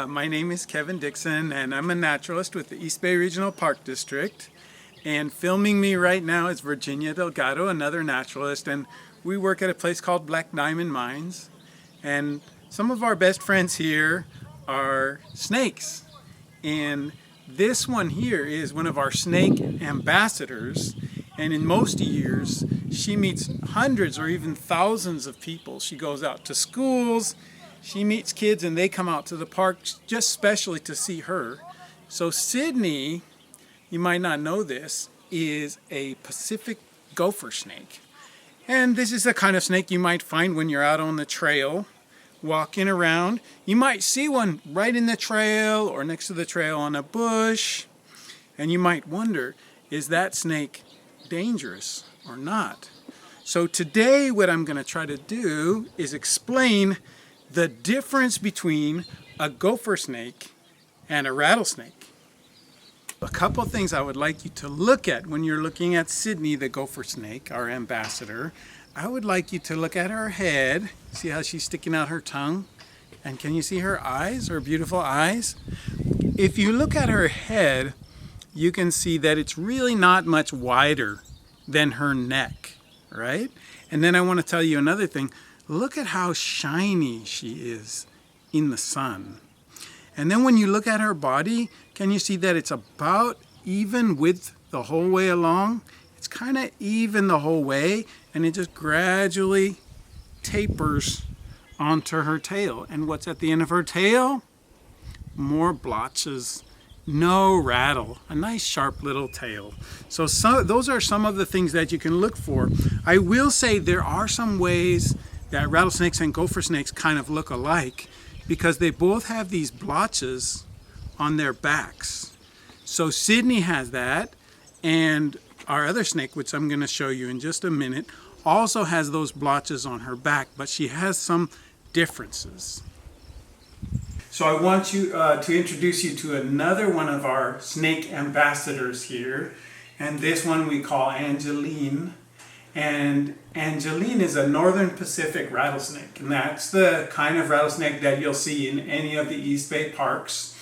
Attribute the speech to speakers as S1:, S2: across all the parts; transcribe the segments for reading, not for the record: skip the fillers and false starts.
S1: My name is Kevin Dixon, and I'm a naturalist with the East Bay Regional Park District. And filming me right now is Virginia Delgado, another naturalist, and we work at a place called Black Diamond Mines. And some of our best friends here are snakes. And this one here is one of our snake ambassadors. And in most years, she meets hundreds or even thousands of people. She goes out to schools, she meets kids, and they come out to the park just specially to see her. So Sydney, you might not know this, is a Pacific gopher snake. And this is the kind of snake you might find when you're out on the trail, walking around. You might see one right in the trail or next to the trail on a bush. And you might wonder, is that snake dangerous or not? So today what I'm going to try to do is explain the difference between a gopher snake and a rattlesnake. A couple things I would like you to look at when you're looking at Sydney, the gopher snake, our ambassador. I would like you to look at her head. See how she's sticking out her tongue? And can you see her eyes, her beautiful eyes? If you look at her head, you can see that it's really not much wider than her neck, right? And then I want to tell you another thing. Look at how shiny she is in the sun. And then when you look at her body, can you see that it's about even width the whole way along? It's kind of even the whole way, and it just gradually tapers onto her tail. And what's at the end of her tail? More blotches. No rattle, a nice sharp little tail. So those are some of the things that you can look for. I will say there are some ways that rattlesnakes and gopher snakes kind of look alike because they both have these blotches on their backs. So Sydney has that, and our other snake, which I'm going to show you in just a minute, also has those blotches on her back, but she has some differences. So I want you to introduce you to another one of our snake ambassadors here, and this one we call Angeline. And Angeline is a northern Pacific rattlesnake, and that's the kind of rattlesnake that you'll see in any of the East Bay parks.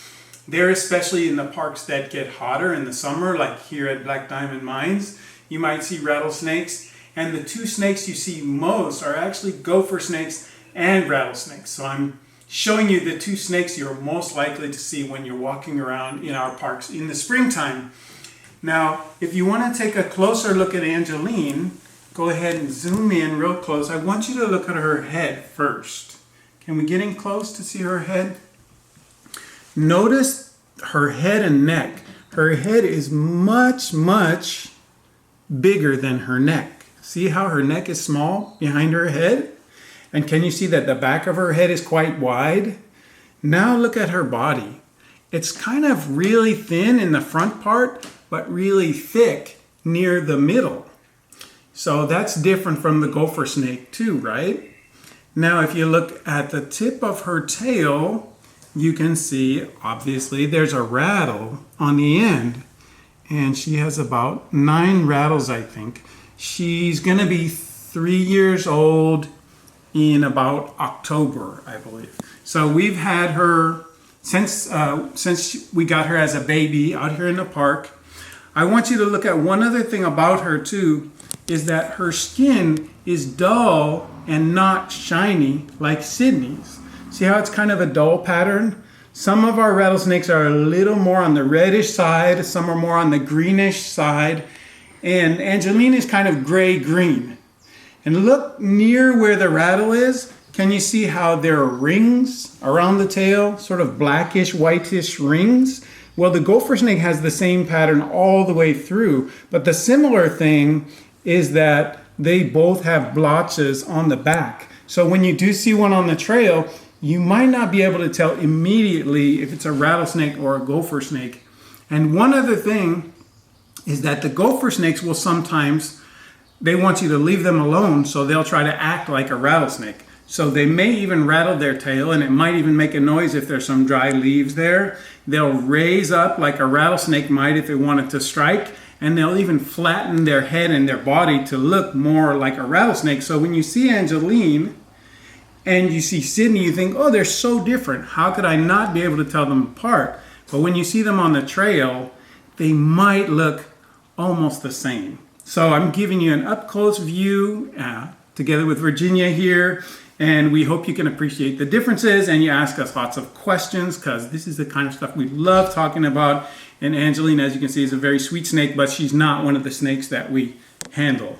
S1: They're especially in the parks that get hotter in the summer, like here at Black Diamond Mines. You might see rattlesnakes, and the two snakes you see most are actually gopher snakes and rattlesnakes. So I'm showing you the two snakes you're most likely to see when you're walking around in our parks in the springtime. Now, if you want to take a closer look at Angeline, go ahead and zoom in real close. I want you to look at her head first. Can we get in close to see her head? Notice her head and neck. Her head is much, much bigger than her neck. See how her neck is small behind her head? And can you see that the back of her head is quite wide? Now look at her body. It's kind of really thin in the front part, but really thick near the middle. So that's different from the gopher snake too, right? Now if you look at the tip of her tail, you can see obviously there's a rattle on the end. And she has about 9 rattles, I think. She's going to be 3 years old in about October, I believe. So we've had her since we got her as a baby out here in the park. I want you to look at one other thing about her too, is that her skin is dull and not shiny like Sydney's. See how it's kind of a dull pattern? Some of our rattlesnakes are a little more on the reddish side, some are more on the greenish side, and Angeline is kind of gray-green. And look near where the rattle is. Can you see how there are rings around the tail, sort of blackish, whitish rings? Well, the gopher snake has the same pattern all the way through, but the similar thing is that they both have blotches on the back. So when you do see one on the trail, you might not be able to tell immediately if it's a rattlesnake or a gopher snake. And one other thing is that the gopher snakes will sometimes, they want you to leave them alone, so they'll try to act like a rattlesnake. So they may even rattle their tail, and it might even make a noise if there's some dry leaves there. They'll raise up like a rattlesnake might if it wanted to strike, and they'll even flatten their head and their body to look more like a rattlesnake. So when you see Angeline, and you see Sydney, you think, oh, they're so different. How could I not be able to tell them apart? But when you see them on the trail, they might look almost the same. So I'm giving you an up-close view together with Virginia here, and we hope you can appreciate the differences and you ask us lots of questions, because this is the kind of stuff we love talking about. And Angeline, as you can see, is a very sweet snake, but she's not one of the snakes that we handle.